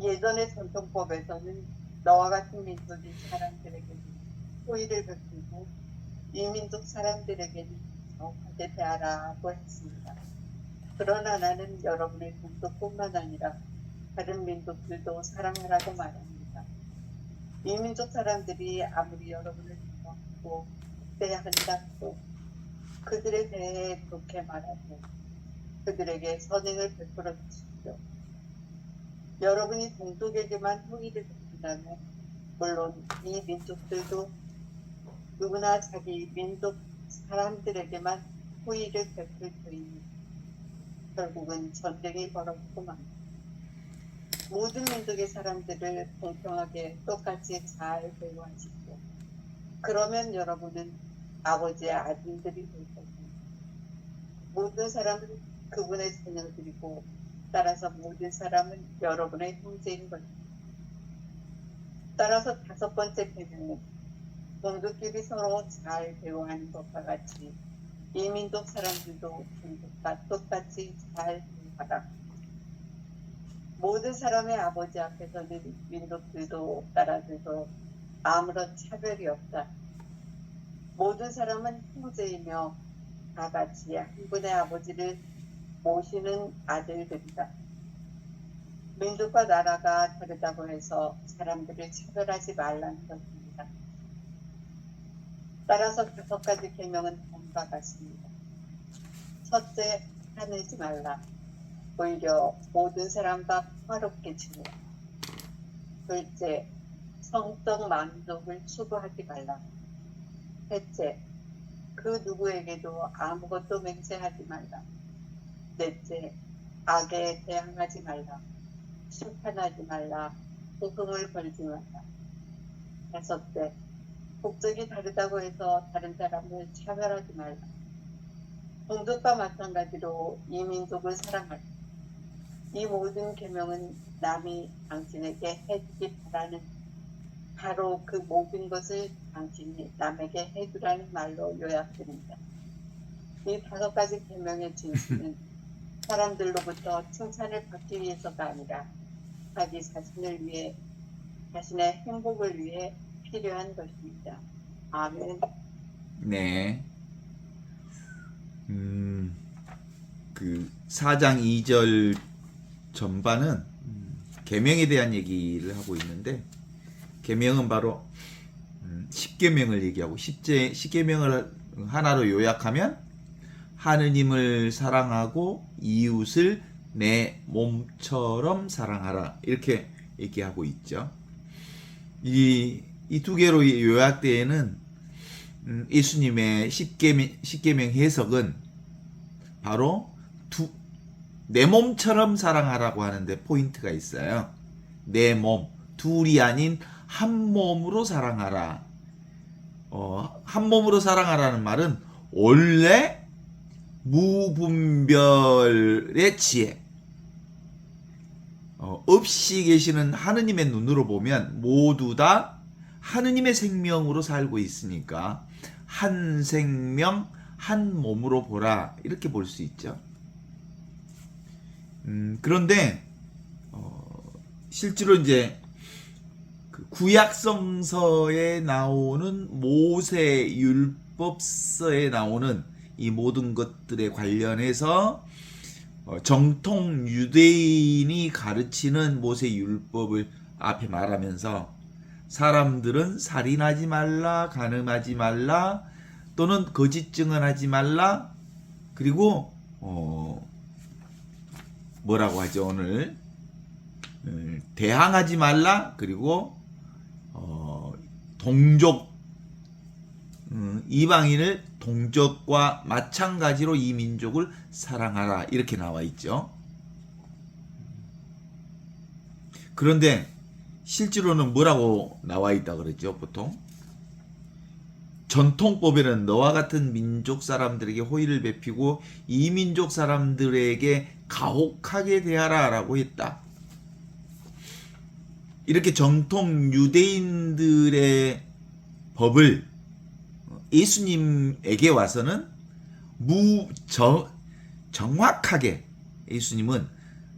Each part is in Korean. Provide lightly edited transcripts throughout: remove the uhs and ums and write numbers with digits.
예전의 전통법에서는 너와 같은 민족인 사람들에게는 호의를 베풀고 이민족 사람들에게는 정하게 대하라고 했습니다. 그러나 나는 여러분의 민족뿐만 아니라 다른 민족들도 사랑하라고 말합니다. 이민족 사람들이 아무리 여러분을 좋아하고 대한다고 그들에 대해 그렇게 말하고 그들에게 선행을 베풀어 주십시오. 여러분이 동족에게만 호의를 베푼다면 물론 이 민족들도 누구나 자기 민족 사람들에게만 호의를 베풀 터이니 결국은 전쟁이 벌어지고만 모든 민족의 사람들을 공평하게 똑같이 잘 대우하십시오. 그러면 여러분은 아버지의 아들들이 될 것입니다. 모든 사람은 그분의 자녀들이고 따라서 모든 사람은 여러분의 형제인 것입니다. 따라서 5번째 계명은 동족끼리 서로 잘 대우하는 것과 같이 이민족 사람들도 동족과 똑같이 잘 대우하라. 모든 사람의 아버지 앞에서는 민족들도 나라들도 아무런 차별이 없다. 모든 사람은 형제이며 다 같이 한 분의 아버지를 모시는 아들들이다. 민족과 나라가 다르다고 해서 사람들을 차별하지 말라는 것입니다. 따라서 5가지 계명은 다음과 같습니다. 첫째, 화내지 말라. 오히려 모든 사람과 평화롭게 지내라. 둘째, 성적 만족을 추구하지 말라. 셋째, 그 누구에게도 아무것도 맹세하지 말라. 넷째, 악에 대항하지 말라. 심판하지 말라. 호응을 벌지 말라. 다섯째, 국적이 다르다고 해서 다른 사람을 차별하지 말라. 동족과 마찬가지로 이 민족을 사랑하라. 이 모든 계명은 남이 당신에게 해주기 바라는 바로 그 모든 것을 당신이 남에게 해주라는 말로 요약됩니다. 이 5가지 계명의 진실은 사람들로부터 칭찬을 받기 위해서가 아니라 자기 자신을 위해 자신의 행복을 위해 필요한 것입니다. 아멘. 네. 그 4장 2절 전반은 계명에 대한 얘기를 하고 있는데 계명은 바로 10계명을 얘기하고 10계명을 하나로 요약하면 하느님을 사랑하고 이웃을 내 몸처럼 사랑하라 이렇게 얘기하고 있죠. 이 2개로 요약되는 예수님의 10계명 해석은 바로 내 몸처럼 사랑하라고 하는데 포인트가 있어요. 내 몸, 둘이 아닌 한 몸으로 사랑하라. 한 몸으로 사랑하라는 말은 원래 무분별의 지혜. 없이 계시는 하느님의 눈으로 보면 모두 다 하느님의 생명으로 살고 있으니까 한 생명, 한 몸으로 보라 이렇게 볼 수 있죠. 그런데 실제로 이제 그 구약성서에 나오는 모세율법서에 나오는 이 모든 것들에 관련해서 정통 유대인이 가르치는 모세율법을 앞에 말하면서 사람들은 살인하지 말라, 간음하지 말라, 또는 거짓 증언하지 말라, 그리고 뭐라고 하죠 오늘 대항하지 말라, 그리고 동족 이방인을 동족과 마찬가지로 이 민족을 사랑하라 이렇게 나와 있죠. 그런데 실제로는 뭐라고 나와 있다 그러죠 보통? 전통법에는 너와 같은 민족 사람들에게 호의를 베피고 이 민족 사람들에게 가혹하게 대하라 라고 했다. 이렇게 정통 유대인들의 법을 예수님에게 와서는 정확하게 예수님은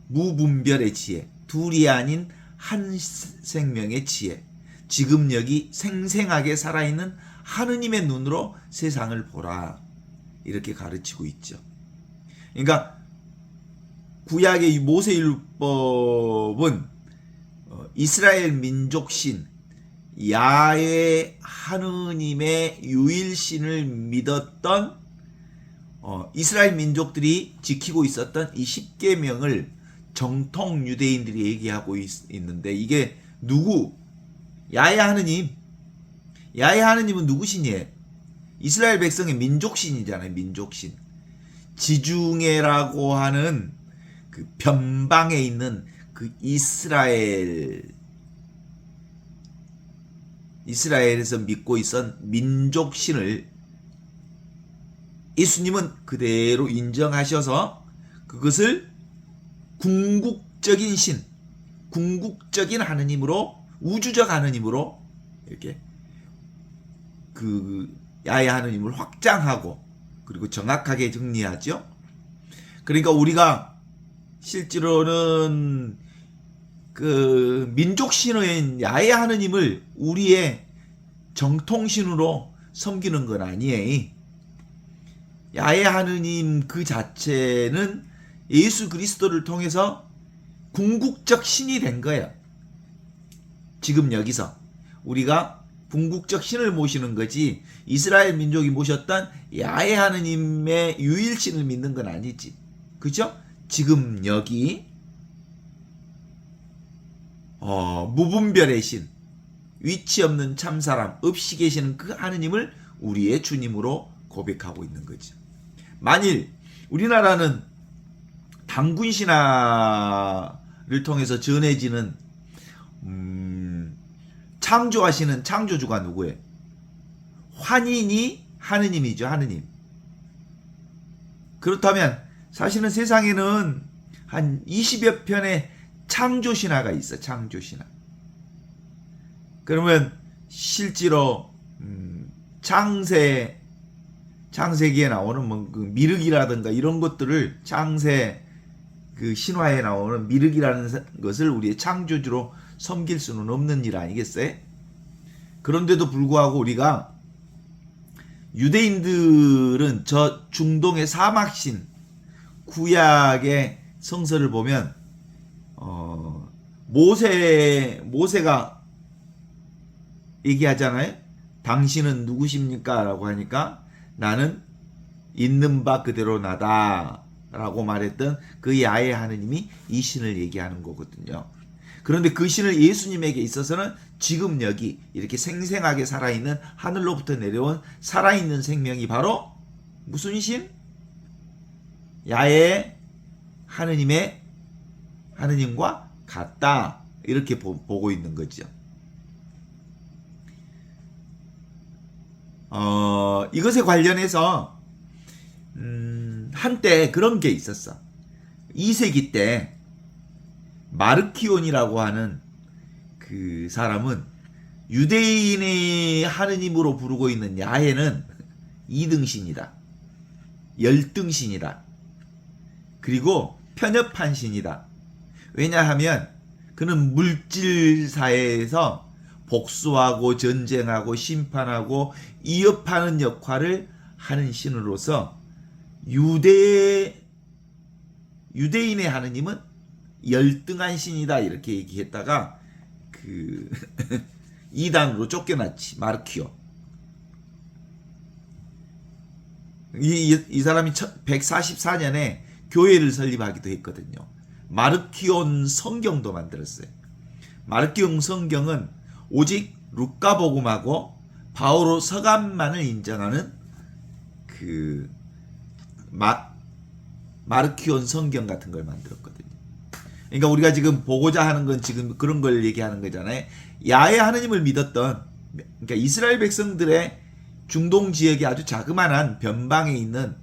무분별의 지혜, 둘이 아닌 한 생명의 지혜, 지금 여기 생생하게 살아있는 하느님의 눈으로 세상을 보라, 이렇게 가르치고 있죠. 그러니까 구약의 모세율법은 이스라엘 민족신 야훼 하느님의 유일신을 믿었던 이스라엘 민족들이 지키고 있었던 이 10계명을 정통 유대인들이 얘기하고 있는데, 이게 누구? 야훼 하느님. 야훼 하느님은 누구신이에요? 이스라엘 백성의 민족신이잖아요. 민족신. 지중해라고 하는 그 변방에 있는 그 이스라엘에서 믿고 있던 민족신을 예수님은 그대로 인정하셔서 그것을 궁극적인 신, 궁극적인 하느님으로, 우주적 하느님으로 이렇게 그 야훼 하느님을 확장하고 그리고 정확하게 정리하죠. 그러니까 우리가 실제로는 그 민족신의 야훼 하느님을 우리의 정통신으로 섬기는 건 아니에요. 야훼 하느님 그 자체는 예수 그리스도를 통해서 궁극적 신이 된 거예요. 지금 여기서 우리가 궁극적 신을 모시는 거지, 이스라엘 민족이 모셨던 야훼 하느님의 유일신을 믿는 건 아니지. 그죠? 지금 여기 무분별의 신, 위치 없는 참사람, 없이 계시는 그 하느님을 우리의 주님으로 고백하고 있는 거죠. 만일 우리나라는 단군 신화를 통해서 전해지는 창조하시는 창조주가 누구예요? 환인이 하느님이죠. 하느님. 그렇다면 사실은 세상에는 한 20여 편의 창조 신화가 있어. 창조 신화. 그러면 실제로 창세기에 나오는 뭐 그 미륵이라든가 이런 것들을, 창세 그 신화에 나오는 미륵이라는 것을 우리의 창조주로 섬길 수는 없는 일 아니겠어요? 그런데도 불구하고 우리가, 유대인들은 저 중동의 사막신 구약의 성서를 보면 모세가 얘기하잖아요. 당신은 누구십니까? 라고 하니까 나는 있는 바 그대로 나다 라고 말했던 그 야훼 하느님이 이 신을 얘기하는 거거든요. 그런데 그 신을 예수님에게 있어서는 지금 여기 이렇게 생생하게 살아있는, 하늘로부터 내려온 살아있는 생명이 바로 무슨 신? 야훼 하느님과 같다, 이렇게 보고 있는 거죠. 이것에 관련해서 한때 그런 게 있었어. 2세기 때 마르키온이라고 하는 그 사람은 유대인의 하느님으로 부르고 있는 야훼는 2등신이다. 열등신이다. 그리고 편협한 신이다. 왜냐하면 그는 물질사회에서 복수하고 전쟁하고 심판하고 이업하는 역할을 하는 신으로서 유대인의 하느님은 열등한 신이다, 이렇게 얘기했다가 그 이단으로 쫓겨났지. 마르키오. 이 사람이 144년에 교회를 설립하기도 했거든요. 마르키온 성경도 만들었어요. 마르키온 성경은 오직 루카복음하고 바오로 서간만을 인정하는 그 마르키온 성경 같은 걸 만들었거든요. 그러니까 우리가 지금 보고자 하는 건 지금 그런 걸 얘기하는 거잖아요. 야훼 하느님을 믿었던, 그러니까 이스라엘 백성들의 중동 지역에 아주 자그마한 변방에 있는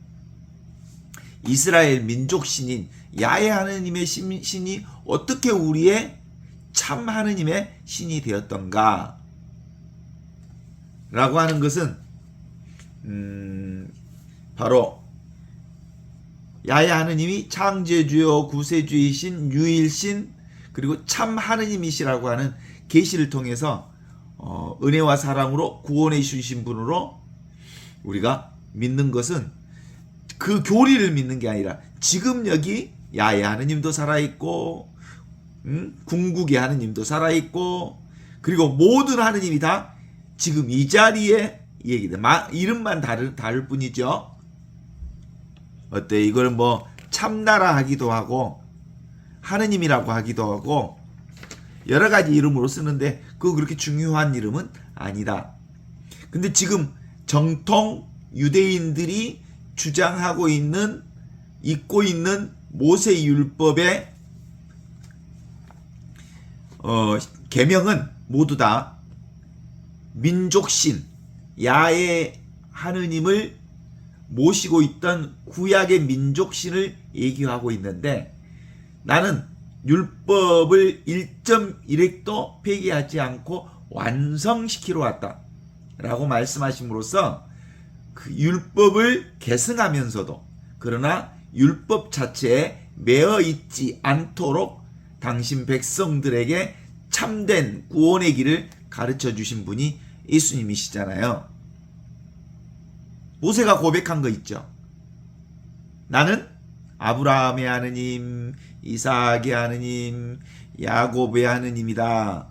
이스라엘 민족 신인 야훼 하느님의 신이 어떻게 우리의 참 하느님의 신이 되었던가 라고 하는 것은 바로 야훼 하느님이 창조주요 구세주이신 유일신, 그리고 참 하느님이시라고 하는 계시를 통해서 은혜와 사랑으로 구원해 주신 분으로 우리가 믿는 것은 그 교리를 믿는 게 아니라 지금 여기 야훼 하느님도 살아있고 궁극의 하느님도 살아있고 그리고 모든 하느님이 다 지금 이 자리에 얘기돼. 이름만 다를 뿐이죠. 어때? 이걸 뭐 참나라 하기도 하고 하느님이라고 하기도 하고 여러 가지 이름으로 쓰는데 그거 그렇게 중요한 이름은 아니다. 근데 지금 정통 유대인들이 주장하고 있고 있는 모세 율법의 계명은 모두 다 민족신 야훼 하느님을 모시고 있던 구약의 민족신을 얘기하고 있는데 나는 율법을 1.1획도 폐기하지 않고 완성시키러 왔다 라고 말씀하심으로써 그 율법을 계승하면서도 그러나 율법 자체에 매어 있지 않도록 당신 백성들에게 참된 구원의 길을 가르쳐 주신 분이 예수님이시잖아요. 모세가 고백한 거 있죠. 나는 아브라함의 하느님, 이삭의 하느님, 야곱의 하느님이다.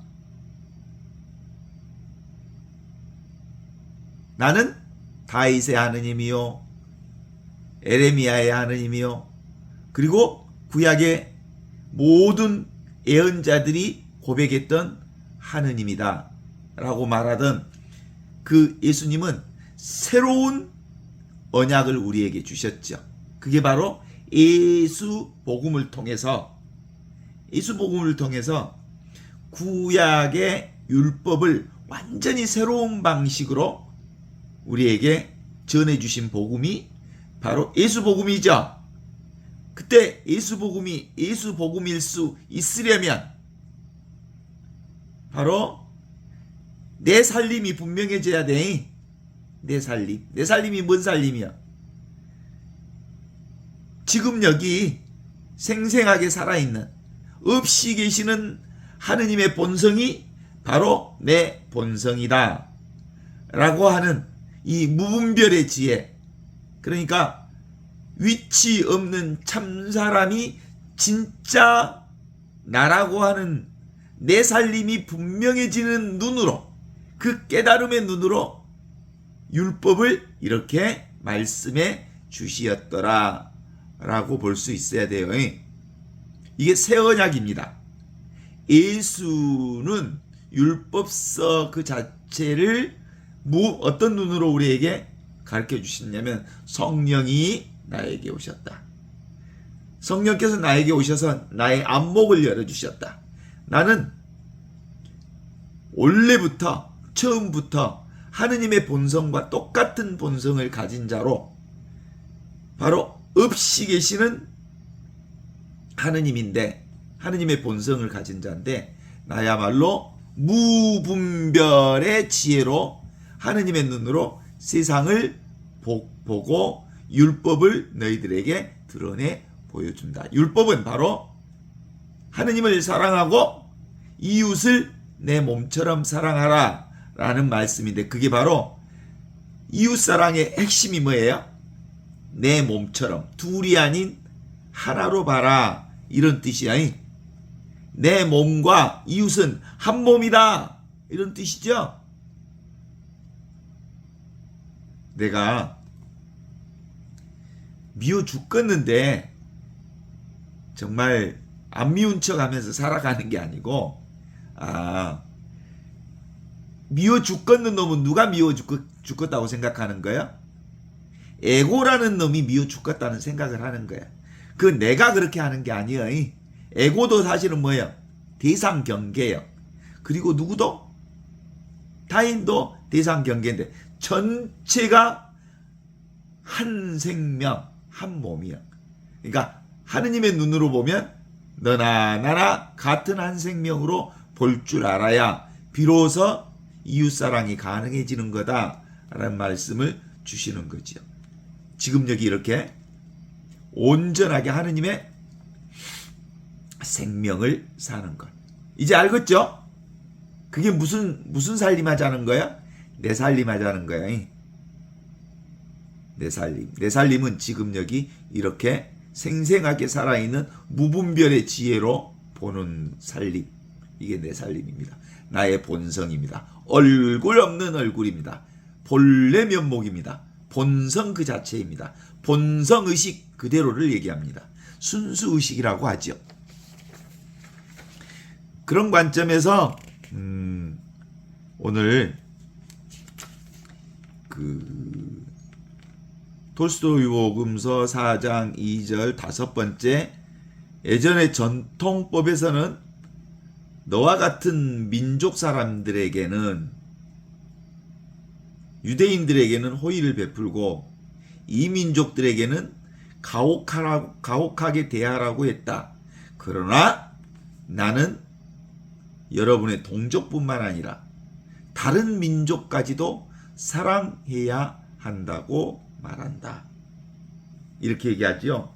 나는 다윗의 하느님이요, 에레미야의 하느님이요, 그리고 구약의 모든 예언자들이 고백했던 하느님이다 라고 말하던 그 예수님은 새로운 언약을 우리에게 주셨죠. 그게 바로 예수 복음을 통해서 구약의 율법을 완전히 새로운 방식으로 우리에게 전해주신 복음이 바로 예수 복음이죠. 그때 예수 복음이 예수 복음일 수 있으려면 바로 내 살림이 분명해져야 돼. 내 살림이 뭔 살림이야? 지금 여기 생생하게 살아있는 없이 계시는 하느님의 본성이 바로 내 본성이다 라고 하는 이 무분별의 지혜, 그러니까 위치 없는 참사람이 진짜 나라고 하는 내 살림이 분명해지는 눈으로, 그 깨달음의 눈으로 율법을 이렇게 말씀해 주시었더라 라고 볼 수 있어야 돼요. 이게 새 언약입니다. 예수는 율법서 그 자체를 어떤 눈으로 우리에게 가르쳐 주셨냐면 성령이 나에게 오셨다. 성령께서 나에게 오셔서 나의 안목을 열어주셨다. 나는 원래부터 처음부터 하느님의 본성과 똑같은 본성을 가진 자로 바로 없이 계시는 하느님인데, 하느님의 본성을 가진 자인데 나야말로 무분별의 지혜로 하느님의 눈으로 세상을 보고 율법을 너희들에게 드러내 보여준다. 율법은 바로 하느님을 사랑하고 이웃을 내 몸처럼 사랑하라 라는 말씀인데, 그게 바로 이웃사랑의 핵심이 뭐예요? 내 몸처럼, 둘이 아닌 하나로 봐라, 이런 뜻이야. 내 몸과 이웃은 한 몸이다, 이런 뜻이죠. 내가 미워 죽겠는데 정말 안 미운 척 하면서 살아가는 게 아니고, 미워 죽겠는 놈은 누가 미워 죽겠다고 생각하는 거야? 에고라는 놈이 미워 죽겠다는 생각을 하는 거야. 그 내가 그렇게 하는 게 아니야. 에고도 사실은 뭐예요? 대상 경계예요. 그리고 누구도? 타인도 대상 경계인데 전체가 한 생명, 한 몸이야. 그러니까 하느님의 눈으로 보면 너나 나나 같은 한 생명으로 볼 줄 알아야 비로소 이웃사랑이 가능해지는 거다라는 말씀을 주시는 거죠. 지금 여기 이렇게 온전하게 하느님의 생명을 사는 것. 이제 알겠죠? 그게 무슨 살림하자는 거야? 내 살림하자는 거야. 내 살림. 내 살림은 지금 여기 이렇게 생생하게 살아있는 무분별의 지혜로 보는 살림. 이게 내 살림입니다. 나의 본성입니다. 얼굴 없는 얼굴입니다. 본래 면목입니다. 본성 그 자체입니다. 본성의식 그대로를 얘기합니다. 순수의식이라고 하죠. 그런 관점에서 오늘 톨스토이복음서 4장 2절 5번째, 예전의 전통법에서는 너와 같은 민족 사람들에게는, 유대인들에게는 호의를 베풀고 이 민족들에게는 가혹하게 대하라고 했다. 그러나 나는 여러분의 동족뿐만 아니라 다른 민족까지도 사랑해야 한다고 말한다. 이렇게 얘기하죠.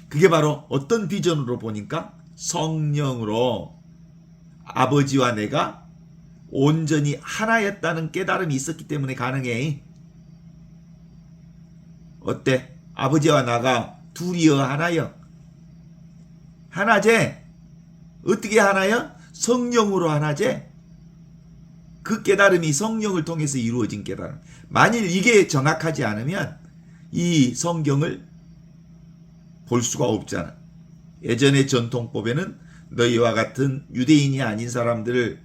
그게 바로 어떤 비전으로 보니까 성령으로 아버지와 내가 온전히 하나였다는 깨달음이 있었기 때문에 가능해. 어때? 아버지와 나가 둘이여 하나여. 하나제. 어떻게 하나여? 성령으로 하나제. 그 깨달음이 성령을 통해서 이루어진 깨달음. 만일 이게 정확하지 않으면 이 성경을 볼 수가 없잖아. 예전의 전통법에는 너희와 같은 유대인이 아닌 사람들을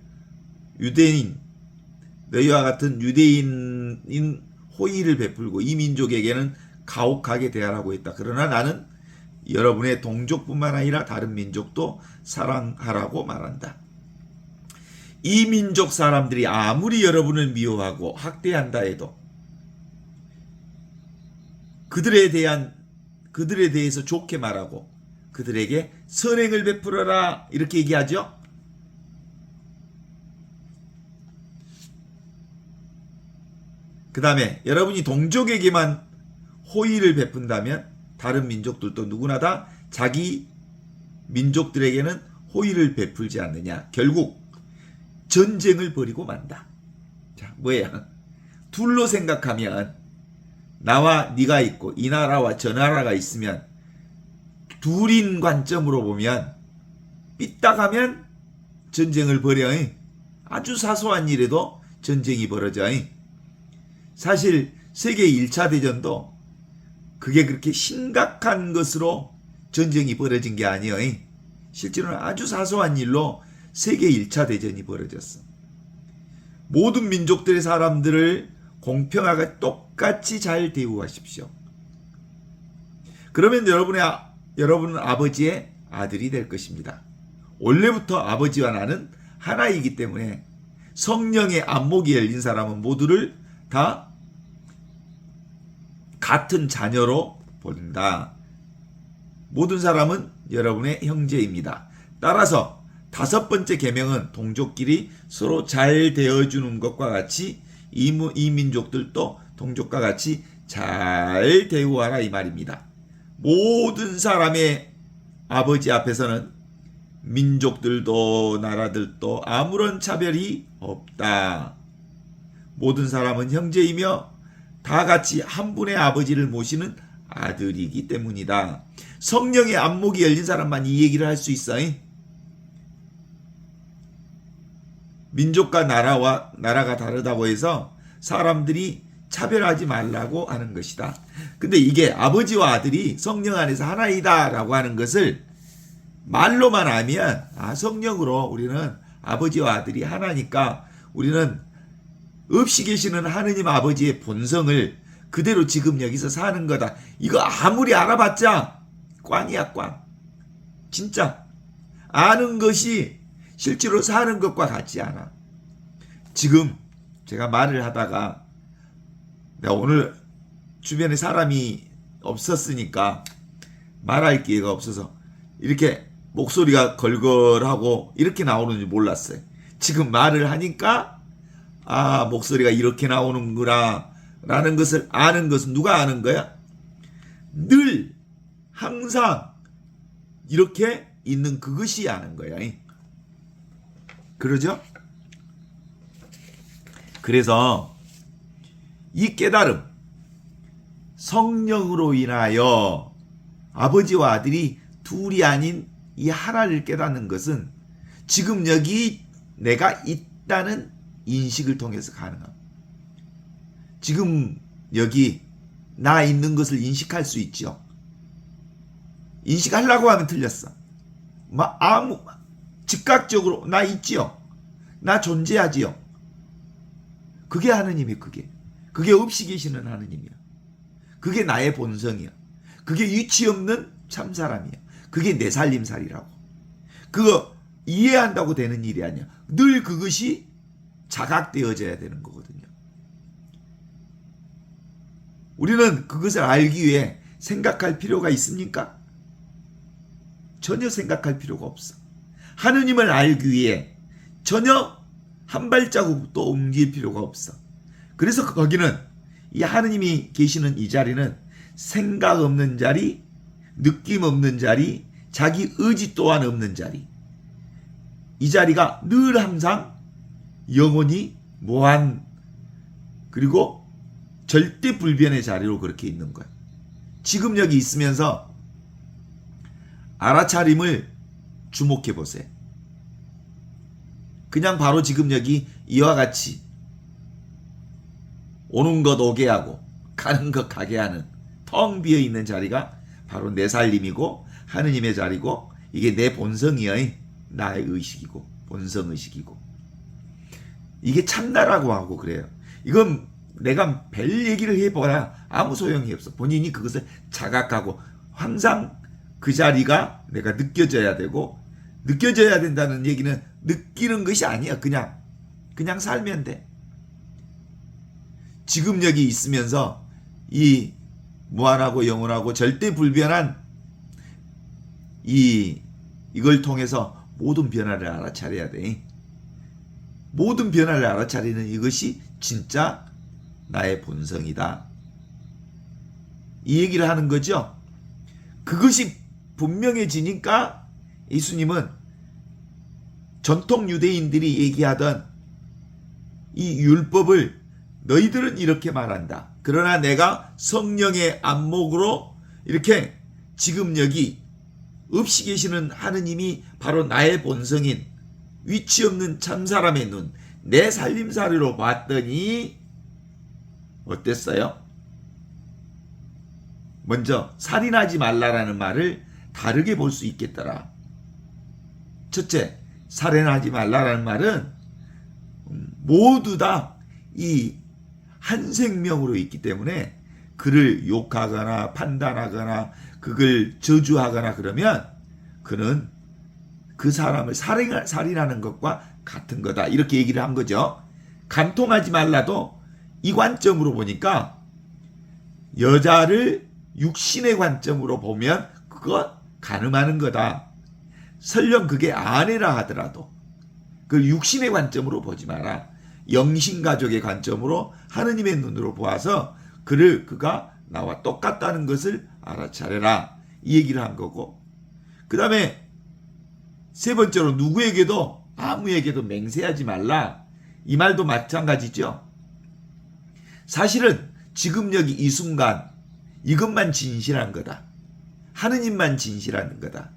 너희와 같은 유대인인 호의를 베풀고 이 민족에게는 가혹하게 대하라고 했다. 그러나 나는 여러분의 동족뿐만 아니라 다른 민족도 사랑하라고 말한다. 이 민족 사람들이 아무리 여러분을 미워하고 학대한다 해도 그들에 대해서 좋게 말하고 그들에게 선행을 베풀어라, 이렇게 얘기하죠. 그 다음에 여러분이 동족에게만 호의를 베푼다면 다른 민족들도 누구나 다 자기 민족들에게는 호의를 베풀지 않느냐. 결국 전쟁을 벌이고 만다. 자, 뭐야? 둘로 생각하면 나와 네가 있고 이 나라와 저 나라가 있으면 둘인 관점으로 보면 삐딱하면 전쟁을 벌여. 아주 사소한 일에도 전쟁이 벌어져. 사실 세계 1차 대전도 그게 그렇게 심각한 것으로 전쟁이 벌어진 게 아니에요. 실제로는 아주 사소한 일로 세계 1차 대전이 벌어졌어. 모든 민족들의 사람들을 공평하게 똑같이 잘 대우하십시오. 그러면 여러분은 아버지의 아들이 될 것입니다. 원래부터 아버지와 나는 하나이기 때문에 성령의 안목이 열린 사람은 모두를 다 같은 자녀로 본다. 모든 사람은 여러분의 형제입니다. 따라서 5번째 계명은 동족끼리 서로 잘 대해주는 것과 같이 이 민족들도 동족과 같이 잘 대우하라, 이 말입니다. 모든 사람의 아버지 앞에서는 민족들도 나라들도 아무런 차별이 없다. 모든 사람은 형제이며 다 같이 한 분의 아버지를 모시는 아들이기 때문이다. 성령의 안목이 열린 사람만 이 얘기를 할 수 있어. 민족과 나라가 다르다고 해서 사람들이 차별하지 말라고 하는 것이다. 근데 이게 아버지와 아들이 성령 안에서 하나이다 라고 하는 것을 말로만 하면 성령으로 우리는 아버지와 아들이 하나니까 우리는 없이 계시는 하느님 아버지의 본성을 그대로 지금 여기서 사는 거다. 이거 아무리 알아봤자 꽝이야, 꽝. 진짜 아는 것이 실제로 사는 것과 같지 않아. 지금 제가 말을 하다가 내가 오늘 주변에 사람이 없었으니까 말할 기회가 없어서 이렇게 목소리가 걸걸하고 이렇게 나오는지 몰랐어요. 지금 말을 하니까 목소리가 이렇게 나오는구나 라는 것을 아는 것은 누가 아는 거야? 늘 항상 이렇게 있는 그것이 하는 거야. 그러죠? 그래서 이 깨달음, 성령으로 인하여 아버지와 아들이 둘이 아닌 이 하나를 깨닫는 것은 지금 여기 내가 있다는 인식을 통해서 가능합니다. 지금 여기 나 있는 것을 인식할 수 있죠. 인식하려고 하면 틀렸어. 즉각적으로 나 있지요. 나 존재하지요. 그게 하느님이 그게 없이 계시는 하느님이야. 그게 나의 본성이야. 그게 위치 없는 참사람이야. 그게 내 살림살이라고. 그거 이해한다고 되는 일이 아니야. 늘 그것이 자각되어져야 되는 거거든요. 우리는 그것을 알기 위해 생각할 필요가 있습니까? 전혀 생각할 필요가 없어. 하느님을 알기 위해 전혀 한 발자국도 옮길 필요가 없어. 그래서 거기는 이 하느님이 계시는 이 자리는 생각 없는 자리, 느낌 없는 자리, 자기 의지 또한 없는 자리. 이 자리가 늘 항상 영원히 무한 그리고 절대 불변의 자리로 그렇게 있는 거야. 지금 여기 있으면서 알아차림을 주목해 보세요. 그냥 바로 지금 여기 이와 같이 오는 것 오게 하고 가는 것 가게 하는 텅 비어 있는 자리가 바로 내 살림이고 하느님의 자리고 이게 내 본성이여. 나의 의식이고 본성의식이고 이게 참나라고 하고 그래요. 이건 내가 별 얘기를 해봐야 아무 소용이 없어. 본인이 그것을 자각하고 항상 그 자리가 내가 느껴져야 되고 느껴져야 된다는 얘기는 느끼는 것이 아니야. 그냥 살면 돼. 지금 여기 있으면서 이 무한하고 영원하고 절대 불변한 이걸 통해서 모든 변화를 알아차려야 돼. 모든 변화를 알아차리는 이것이 진짜 나의 본성이다. 이 얘기를 하는 거죠. 그것이 분명해지니까 예수님은 전통 유대인들이 얘기하던 이 율법을 너희들은 이렇게 말한다. 그러나 내가 성령의 안목으로 이렇게 지금 여기 없이 계시는 하느님이 바로 나의 본성인 위치 없는 참사람의 눈, 내 살림살이로 봤더니 어땠어요? 먼저 살인하지 말라라는 말을 다르게 볼 수 있겠더라. 첫째, 살인하지 말라라는 말은 모두 다 이 한 생명으로 있기 때문에 그를 욕하거나 판단하거나 그걸 저주하거나 그러면 그는 그 사람을 살인하는 것과 같은 거다. 이렇게 얘기를 한 거죠. 간통하지 말라도 이 관점으로 보니까 여자를 육신의 관점으로 보면 그거 가늠하는 거다. 설령 그게 아내라 하더라도 그 육신의 관점으로 보지 마라. 영신가족의 관점으로 하느님의 눈으로 보아서 그가 나와 똑같다는 것을 알아차려라. 이 얘기를 한 거고, 그 다음에 세 번째로 누구에게도 아무에게도 맹세하지 말라. 이 말도 마찬가지죠. 사실은 지금 여기 이 순간 이것만 진실한 거다. 하느님만 진실한 거다.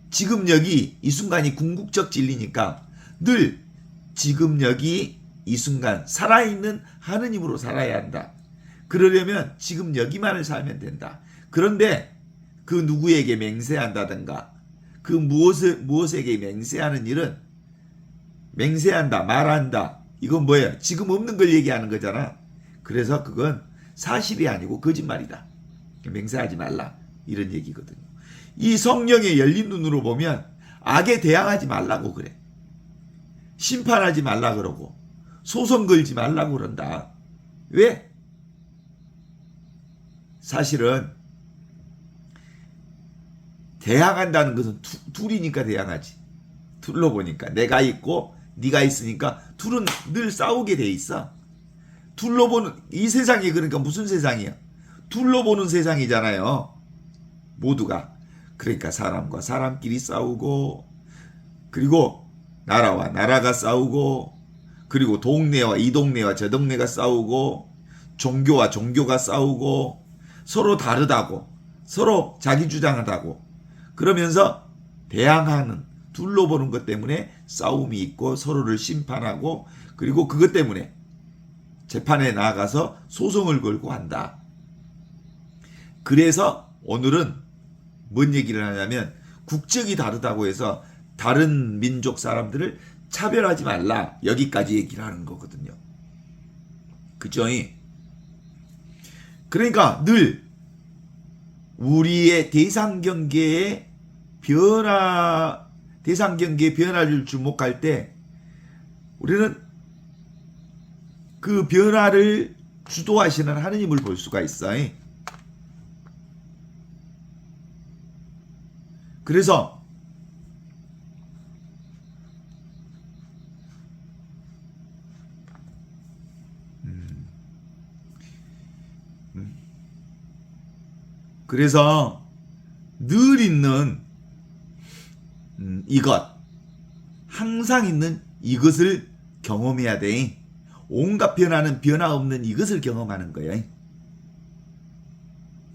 지금 여기 이 순간이 궁극적 진리니까 늘 지금 여기 이 순간 살아있는 하느님으로 살아야 한다. 그러려면 지금 여기만을 살면 된다. 그런데 그 누구에게 맹세한다든가 그 무엇에게 맹세하는 일은 맹세한다, 말한다. 이건 뭐예요? 지금 없는 걸 얘기하는 거잖아. 그래서 그건 사실이 아니고 거짓말이다. 맹세하지 말라. 이런 얘기거든요. 이 성령의 열린 눈으로 보면 악에 대항하지 말라고 그래. 심판하지 말라 그러고 소송 걸지 말라고 그런다. 왜? 사실은 대항한다는 것은 둘이니까 대항하지. 둘로 보니까 내가 있고 네가 있으니까 둘은 늘 싸우게 돼 있어. 둘로 보는 이 세상이 그러니까 무슨 세상이야? 둘로 보는 세상이잖아요. 모두가. 그러니까 사람과 사람끼리 싸우고, 그리고 나라와 나라가 싸우고, 그리고 동네와 이 동네와 저 동네가 싸우고, 종교와 종교가 싸우고, 서로 다르다고, 서로 자기 주장하다고, 그러면서 대항하는, 둘러보는 것 때문에 싸움이 있고 서로를 심판하고, 그리고 그것 때문에 재판에 나가서 소송을 걸고 한다. 그래서 오늘은 뭔 얘기를 하냐면, 국적이 다르다고 해서 다른 민족 사람들을 차별하지 말라, 여기까지 얘기를 하는 거거든요. 그죠? 그러니까 늘 우리의 대상경계의 변화를 주목할 때 우리는 그 변화를 주도하시는 하느님을 볼 수가 있어요. 그래서 늘 있는 이것, 항상 있는 이것을 경험해야 돼. 온갖 변화는 변화 없는 이것을 경험하는 거예요.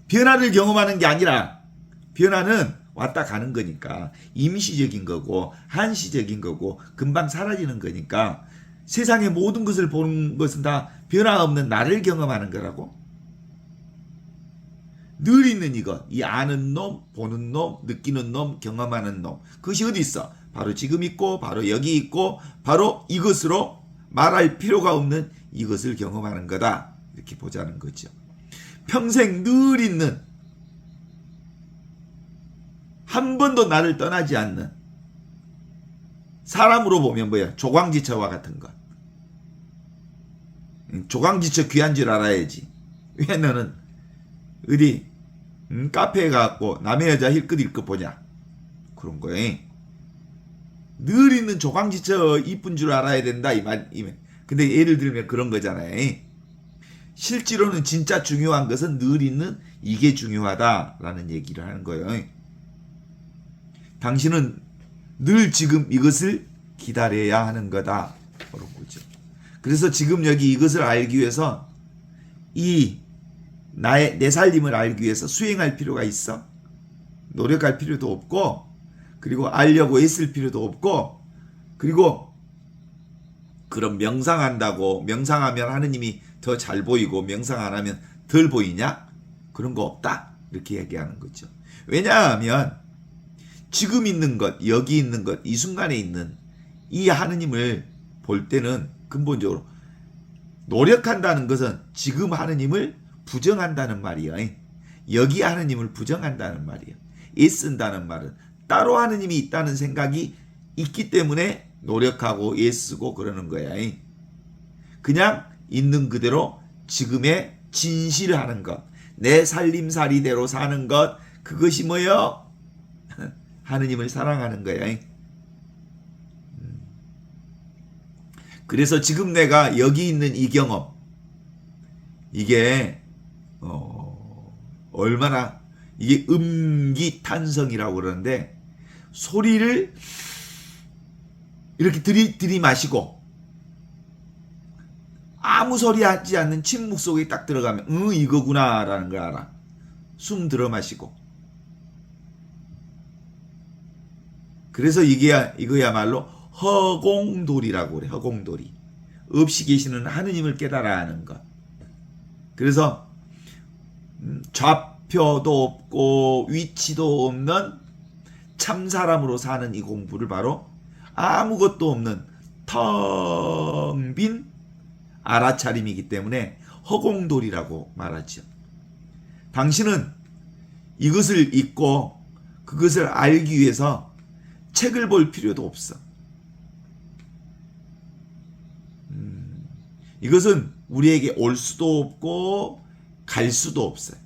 변화를 경험하는 게 아니라, 변화는 왔다 가는 거니까 임시적인 거고 한시적인 거고 금방 사라지는 거니까, 세상의 모든 것을 보는 것은 다 변화 없는 나를 경험하는 거라고. 늘 있는 이것, 이 아는 놈, 보는 놈, 느끼는 놈, 경험하는 놈, 그것이 어디 있어? 바로 지금 있고, 바로 여기 있고, 바로 이것으로 말할 필요가 없는 이것을 경험하는 거다, 이렇게 보자는 거죠. 평생 늘 있는, 한 번도 나를 떠나지 않는, 사람으로 보면 뭐야? 조광지처와 같은 것. 조광지처 귀한 줄 알아야지. 왜 너는 어디 카페에 가고 남의 여자 힐끗힐끗 보냐, 그런 거예요. 늘 있는 조광지처 이쁜 줄 알아야 된다, 이 말. 근데 예를 들면 그런 거잖아요. 실제로는 진짜 중요한 것은 늘 있는 이게 중요하다라는 얘기를 하는 거예요. 당신은 늘 지금 이것을 기다려야 하는 거다, 그런 거죠. 그래서 지금 여기 이것을 알기 위해서, 내 살림을 알기 위해서 수행할 필요가 있어? 노력할 필요도 없고, 그리고 알려고 애쓸 필요도 없고, 그리고 그럼 명상한다고, 명상하면 하느님이 더 잘 보이고 명상 안 하면 덜 보이냐? 그런 거 없다, 이렇게 얘기하는 거죠. 왜냐하면 지금 있는 것, 여기 있는 것, 이 순간에 있는 이 하느님을 볼 때는 근본적으로 노력한다는 것은 지금 하느님을 부정한다는 말이야. 여기 하느님을 부정한다는 말이야. 애쓴다는 말은 따로 하느님이 있다는 생각이 있기 때문에 노력하고 애쓰고 그러는 거야. 그냥 있는 그대로 지금의 진실하는 것, 내 살림살이대로 사는 것, 그것이 뭐요? 하느님을 사랑하는 거야. 그래서 지금 내가 여기 있는 이 경험, 이게 얼마나, 이게 음기탄성이라고 그러는데, 소리를 이렇게 들이마시고 아무 소리 하지 않는 침묵 속에 딱 들어가면 이거구나 라는 걸 알아. 숨 들어 마시고. 그래서 이거야말로 허공돌이라고 그래. 허공돌이. 없이 계시는 하느님을 깨달아 하는 것. 그래서 좌표도 없고 위치도 없는 참사람으로 사는 이 공부를 바로 아무것도 없는 텅 빈 알아차림이기 때문에 허공돌이라고 말하죠. 당신은 이것을 잊고 그것을 알기 위해서 책을 볼 필요도 없어. 이것은 우리에게 올 수도 없고 갈 수도 없어요.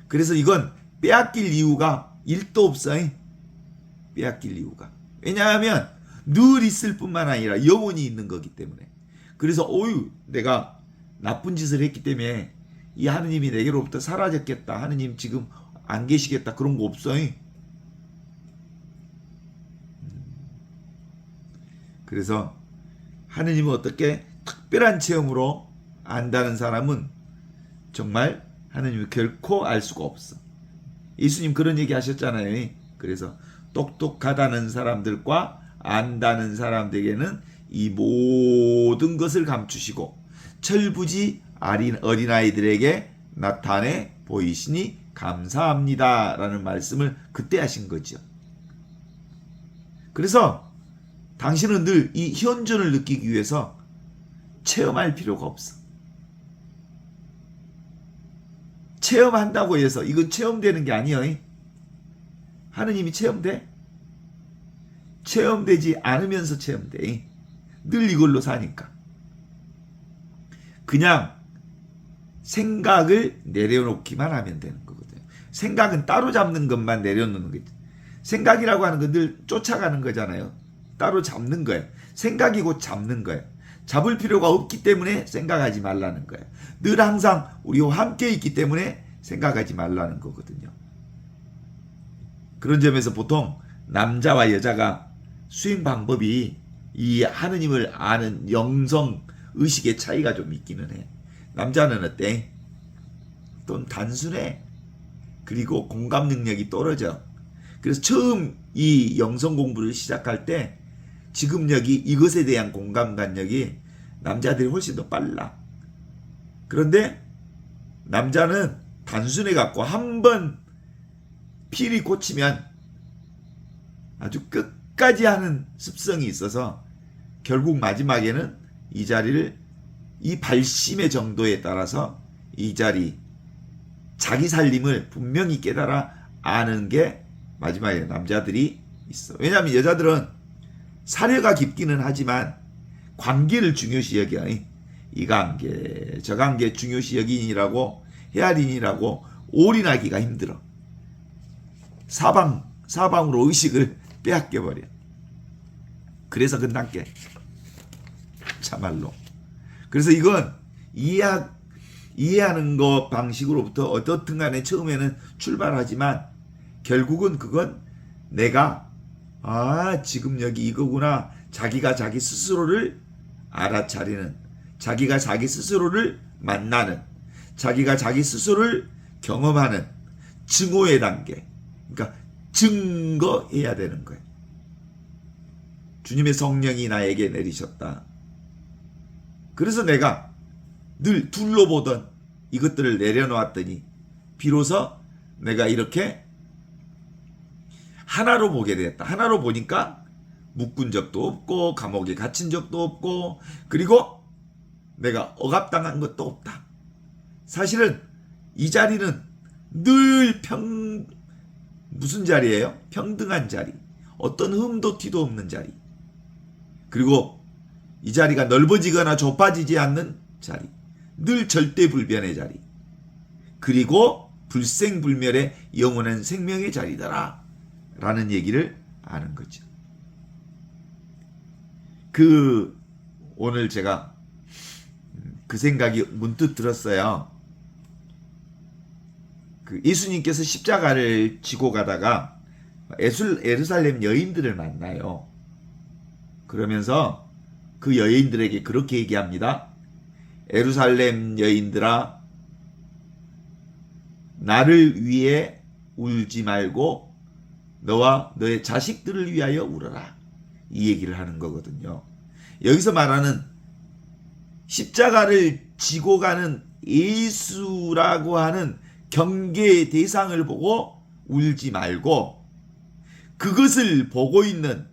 그래서 이건 빼앗길 이유가 1도 없어요. 빼앗길 이유가. 왜냐하면 늘 있을 뿐만 아니라 영원히 있는 거기 때문에. 그래서 내가 나쁜 짓을 했기 때문에 이 하느님이 내게로부터 사라졌겠다, 하느님 지금 안 계시겠다, 그런 거 없어요. 그래서 하느님을 어떻게 특별한 체험으로 안다는 사람은 정말 하느님을 결코 알 수가 없어. 예수님 그런 얘기 하셨잖아요. 그래서 똑똑하다는 사람들과 안다는 사람들에게는 이 모든 것을 감추시고 철부지 어린아이들에게 나타내 보이시니 감사합니다 라는 말씀을 그때 하신 거죠. 그래서 당신은 늘 이 현존을 느끼기 위해서 체험할 필요가 없어. 체험한다고 해서 이거 체험되는 게 아니에요. 하느님이 체험돼? 체험되지 않으면서 체험돼. 늘 이걸로 사니까. 그냥 생각을 내려놓기만 하면 되는 거거든요. 생각은 따로 잡는 것만 내려놓는 거죠. 생각이라고 하는 건 늘 쫓아가는 거잖아요. 따로 잡는 거예요. 생각이 곧 잡는 거예요. 잡을 필요가 없기 때문에 생각하지 말라는 거예요. 늘 항상 우리와 함께 있기 때문에 생각하지 말라는 거거든요. 그런 점에서 보통 남자와 여자가 수행 방법이 이 하느님을 아는 영성 의식의 차이가 좀 있기는 해. 남자는 어때? 좀 단순해. 그리고 공감 능력이 떨어져. 그래서 처음 이 영성 공부를 시작할 때 지급력이 이것에 대한 공감관력이 남자들이 훨씬 더 빨라. 그런데 남자는 단순해 갖고 한번 필이 꽂히면 아주 끝까지 하는 습성이 있어서 결국 마지막에는 이 자리를 이 발심의 정도에 따라서 이 자리 자기 살림을 분명히 깨달아 아는 게 마지막에 남자들이 있어. 왜냐하면 여자들은 사려가 깊기는 하지만 관계를 중요시 여겨. 이 관계 저 관계 중요시 여기니라고 헤아리니라고 올인하기가 힘들어. 사방으로 의식을 빼앗겨 버려. 그래서 끝났게 참말로. 그래서 이건 이해하는 것 방식으로부터 어떻든 간에 처음에는 출발하지만 결국은 그건 내가 지금 여기 이거구나. 자기가 자기 스스로를 알아차리는, 자기가 자기 스스로를 만나는, 자기가 자기 스스로를 경험하는 증오의 단계. 그러니까 증거해야 되는 거예요. 주님의 성령이 나에게 내리셨다. 그래서 내가 늘 둘러보던 이것들을 내려놓았더니 비로소 내가 이렇게 하나로 보게 되었다. 하나로 보니까 묶은 적도 없고 감옥에 갇힌 적도 없고 그리고 내가 억압당한 것도 없다. 사실은 이 자리는 늘 무슨 자리예요? 평등한 자리. 어떤 흠도 티도 없는 자리. 그리고 이 자리가 넓어지거나 좁아지지 않는 자리. 늘 절대불변의 자리. 그리고 불생불멸의 영원한 생명의 자리더라 라는 얘기를 아는 거죠. 오늘 제가 그 생각이 문득 들었어요. 예수님께서 십자가를 지고 가다가 예루살렘 여인들을 만나요. 그러면서 그 여인들에게 그렇게 얘기합니다. 예루살렘 여인들아, 나를 위해 울지 말고 너와 너의 자식들을 위하여 울어라. 이 얘기를 하는 거거든요. 여기서 말하는 십자가를 지고 가는 예수라고 하는 경계의 대상을 보고 울지 말고 그것을 보고 있는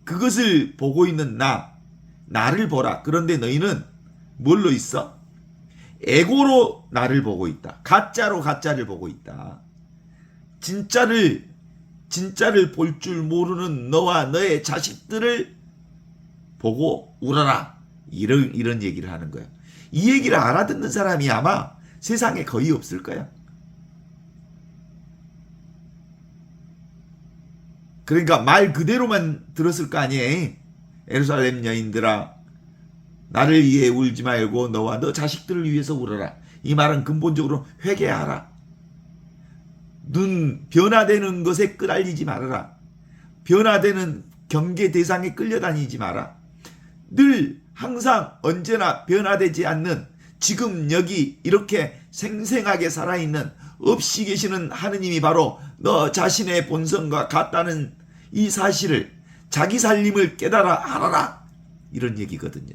그것을 보고 있는 나를 보라. 그런데 너희는 뭘로 있어? 에고로 나를 보고 있다. 가짜로 가짜를 보고 있다. 진짜를 볼 줄 모르는 너와 너의 자식들을 보고 울어라. 이런 얘기를 하는 거예요. 이 얘기를 알아듣는 사람이 아마 세상에 거의 없을 거야. 그러니까 말 그대로만 들었을 거 아니에요. 예루살렘 여인들아, 나를 위해 울지 말고 너와 너 자식들을 위해서 울어라. 이 말은 근본적으로 회개하라. 눈 변화되는 것에 끄달리지 말아라. 변화되는 경계 대상에 끌려다니지 마라. 늘 항상 언제나 변화되지 않는 지금 여기 이렇게 생생하게 살아있는 없이 계시는 하느님이 바로 너 자신의 본성과 같다는 이 사실을 자기 살림을 깨달아 알아라. 이런 얘기거든요.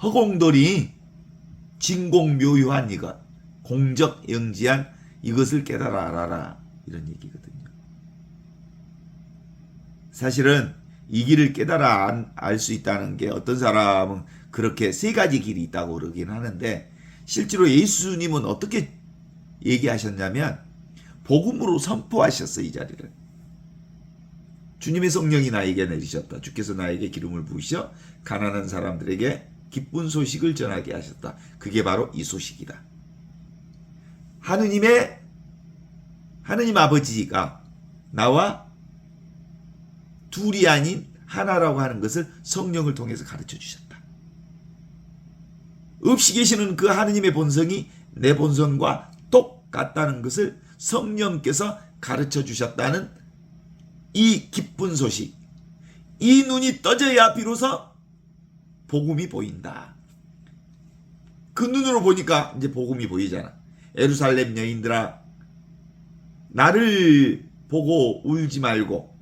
허공돌이 진공묘유한 이것, 공적영지한 이것을 깨달아 알아라. 이런 얘기거든요. 사실은 이 길을 깨달아 알 수 있다는 게 어떤 사람은 그렇게 세 가지 길이 있다고 그러긴 하는데 실제로 예수님은 어떻게 얘기하셨냐면 복음으로 선포하셨어요. 이 자리를. 주님의 성령이 나에게 내리셨다. 주께서 나에게 기름을 부으셔 가난한 사람들에게 기쁜 소식을 전하게 하셨다. 그게 바로 이 소식이다. 하느님 아버지가 나와 둘이 아닌 하나라고 하는 것을 성령을 통해서 가르쳐 주셨다. 없이 계시는 그 하느님의 본성이 내 본성과 똑같다는 것을 성령께서 가르쳐 주셨다는 이 기쁜 소식. 이 눈이 떠져야 비로소 복음이 보인다. 그 눈으로 보니까 이제 복음이 보이잖아. 예루살렘 여인들아, 나를 보고 울지 말고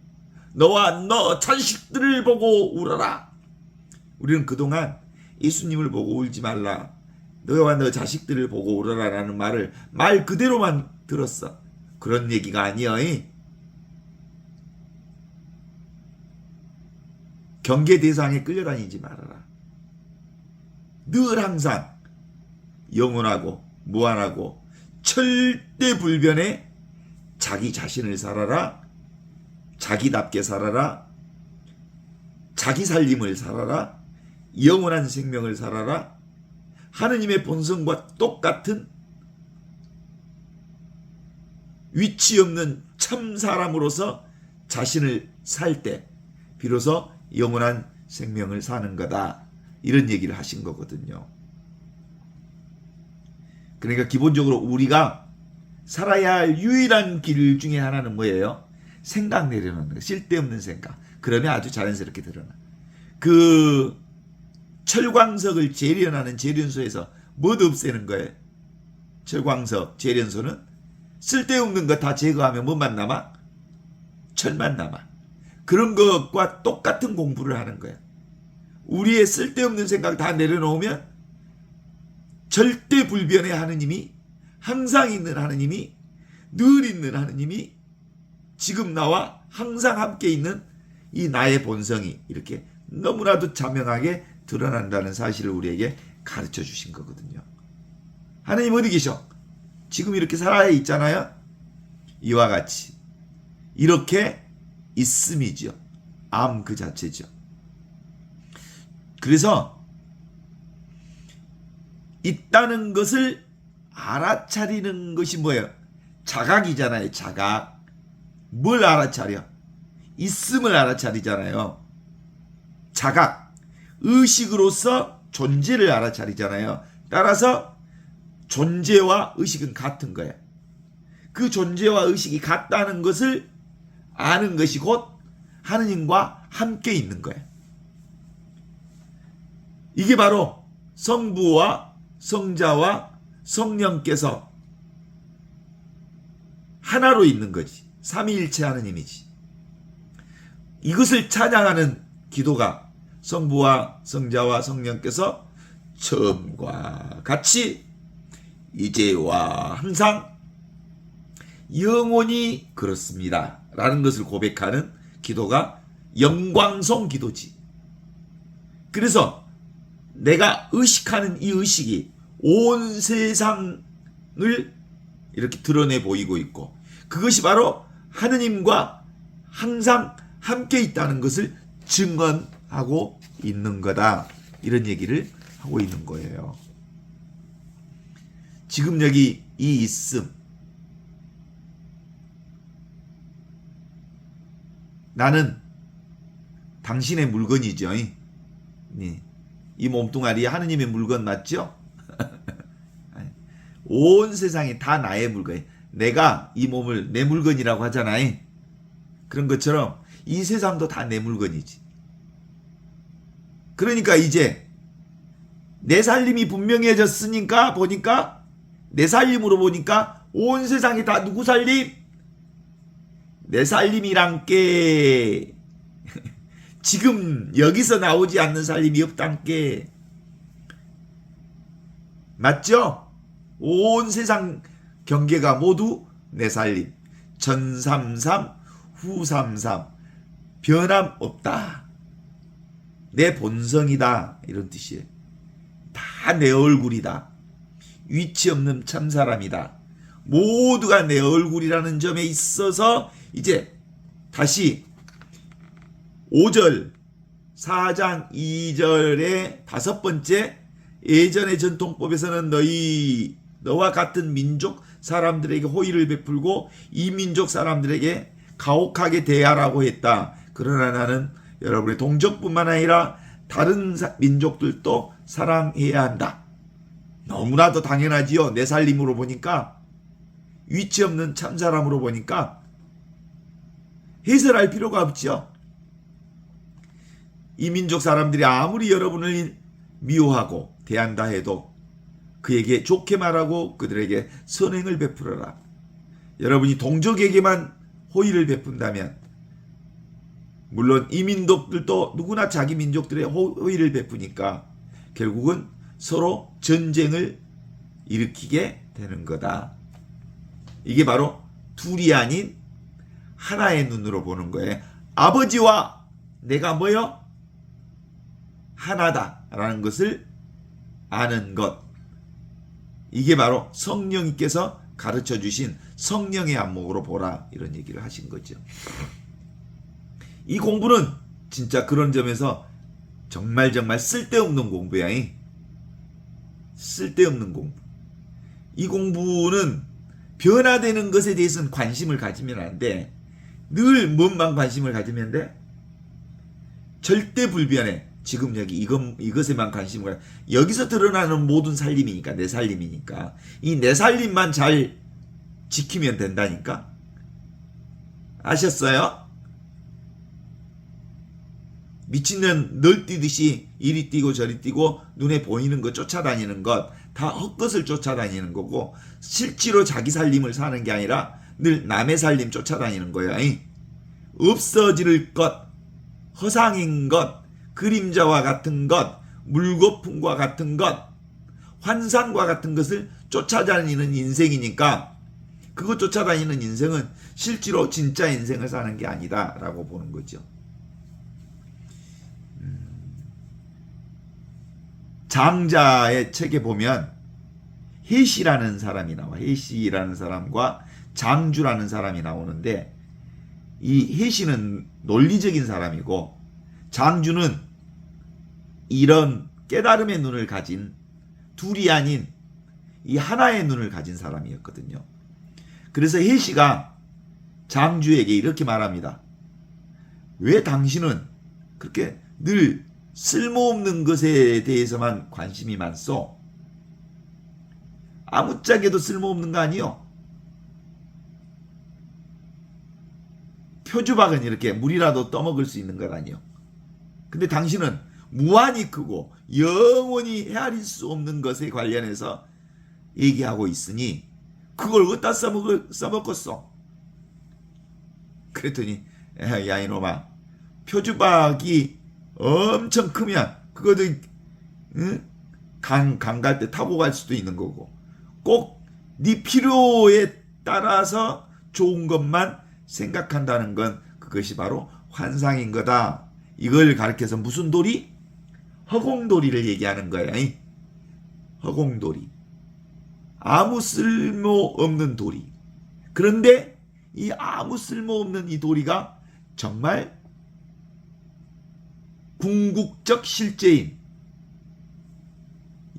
너와 너 자식들을 보고 울어라. 우리는 그동안 예수님을 보고 울지 말라, 너와 너 자식들을 보고 울어라 라는 말을 말 그대로만 들었어. 그런 얘기가 아니여. 경계 대상에 끌려다니지 말아라. 늘 항상 영원하고 무한하고 철대불변의 자기 자신을 살아라. 자기답게 살아라. 자기 살림을 살아라. 영원한 생명을 살아라. 하느님의 본성과 똑같은 위치 없는 참 사람으로서 자신을 살 때 비로소 영원한 생명을 사는 거다. 이런 얘기를 하신 거거든요. 그러니까 기본적으로 우리가 살아야 할 유일한 길 중에 하나는 뭐예요? 생각 내려놓는 거. 쓸데없는 생각. 그러면 아주 자연스럽게 드러나. 그 철광석을 재련하는 재련소에서 뭐 없애는 거예요? 철광석 재련소는 쓸데없는 거 다 제거하면 뭐만 남아? 철만 남아. 그런 것과 똑같은 공부를 하는 거예요. 우리의 쓸데없는 생각 다 내려놓으면 절대 불변의 하느님이, 항상 있는 하느님이, 늘 있는 하느님이 지금 나와 항상 함께 있는 이 나의 본성이 이렇게 너무나도 자명하게 드러난다는 사실을 우리에게 가르쳐 주신 거거든요. 하느님 어디 계셔? 지금 이렇게 살아 있잖아요. 이와 같이 이렇게 있음이죠. 암 그 자체죠. 그래서 있다는 것을 알아차리는 것이 뭐예요? 자각이잖아요. 자각. 뭘 알아차려? 있음을 알아차리잖아요. 자각. 의식으로서 존재를 알아차리잖아요. 따라서 존재와 의식은 같은 거예요. 그 존재와 의식이 같다는 것을 아는 것이 곧 하느님과 함께 있는 거예요. 이게 바로 성부와 성자와 성령께서 하나로 있는 거지. 삼위일체 하느님이지. 이것을 찬양하는 기도가 성부와 성자와 성령께서 처음과 같이 이제와 항상 영원히 그렇습니다 라는 것을 고백하는 기도가 영광송 기도지. 그래서 내가 의식하는 이 의식이 온 세상을 이렇게 드러내 보이고 있고, 그것이 바로 하느님과 항상 함께 있다는 것을 증언하고 있는 거다. 이런 얘기를 하고 있는 거예요. 지금 여기 이 있음, 나는 당신의 물건이죠. 이 몸뚱아리 하느님의 물건 맞죠? 온 세상이 다 나의 물건이에요. 내가 이 몸을 내 물건이라고 하잖아요. 그런 것처럼 이 세상도 다 내 물건이지. 그러니까 이제 내 살림이 분명해졌으니까 보니까 내 살림으로 보니까 온 세상이 다 누구 살림? 내 살림이란께. 지금 여기서 나오지 않는 살림이 없단께. 맞죠? 온 세상 경계가 모두 내 살림. 전삼삼 후삼삼 변함없다. 내 본성이다. 이런 뜻이에요. 다 내 얼굴이다. 위치 없는 참사람이다. 모두가 내 얼굴이라는 점에 있어서 이제 다시 5절 4장 2절의 5번째 예전의 전통법에서는 너와 같은 민족 사람들에게 호의를 베풀고 이 민족 사람들에게 가혹하게 대하라고 했다. 그러나 나는 여러분의 동족뿐만 아니라 다른 민족들도 사랑해야 한다. 너무나도 당연하지요. 내 살림으로 보니까, 위치 없는 참사람으로 보니까 해설할 필요가 없죠. 이 민족 사람들이 아무리 여러분을 미워하고 대한다 해도 그에게 좋게 말하고 그들에게 선행을 베풀어라. 여러분이 동족에게만 호의를 베푼다면, 물론 이 민족들도 누구나 자기 민족들의 호의를 베푸니까 결국은 서로 전쟁을 일으키게 되는 거다. 이게 바로 둘이 아닌 하나의 눈으로 보는 거예요. 아버지와 내가 뭐요? 하나다라는 것을 아는 것. 이게 바로 성령님께서 가르쳐 주신 성령의 안목으로 보라, 이런 얘기를 하신 거죠. 이 공부는 진짜 그런 점에서 정말 쓸데없는 공부야. 쓸데없는 공부. 이 공부는 변화되는 것에 대해서는 관심을 가지면 안 돼. 늘 뭔만 관심을 가지면 돼? 절대 불변해. 지금 여기 이것에만 관심을 가져. 여기서 드러나는 모든 살림이니까, 내 살림이니까. 이 내 살림만 잘 지키면 된다니까. 아셨어요? 미친년 널뛰듯이 이리 뛰고 저리 뛰고 눈에 보이는 것 쫓아다니는 것, 다 헛것을 쫓아다니는 거고, 실제로 자기 살림을 사는 게 아니라 늘 남의 살림 쫓아다니는 거야. 없어질 것, 허상인 것, 그림자와 같은 것, 물거품과 같은 것, 환상과 같은 것을 쫓아다니는 인생이니까, 그거 쫓아다니는 인생은 실제로 진짜 인생을 사는 게 아니다라고 보는 거죠. 장자의 책에 보면 해시라는 사람이 나와. 해시라는 사람과 장주라는 사람이 나오는데, 이 해시는 논리적인 사람이고 장주는 이런 깨달음의 눈을 가진, 둘이 아닌 이 하나의 눈을 가진 사람이었거든요. 그래서 해시가 장주에게 이렇게 말합니다. 왜 당신은 그렇게 늘 쓸모없는 것에 대해서만 관심이 많소? 아무짝에도 쓸모없는 거 아니요? 표주박은 이렇게 물이라도 떠먹을 수 있는 것 아니요? 근데 당신은 무한히 크고 영원히 헤아릴 수 없는 것에 관련해서 얘기하고 있으니 그걸 어디다 써먹었어? 그랬더니 야 이놈아, 표주박이 엄청 크면 그거도 강 갈 때 타고 갈 수도 있는 거고, 꼭 네 필요에 따라서 좋은 것만 생각한다는 건 그것이 바로 환상인 거다. 이걸 가르쳐서 무슨 도리? 허공도리를 얘기하는 거야. 허공도리. 아무 쓸모없는 도리. 그런데 이 아무 쓸모없는 이 도리가 정말 궁극적 실제인,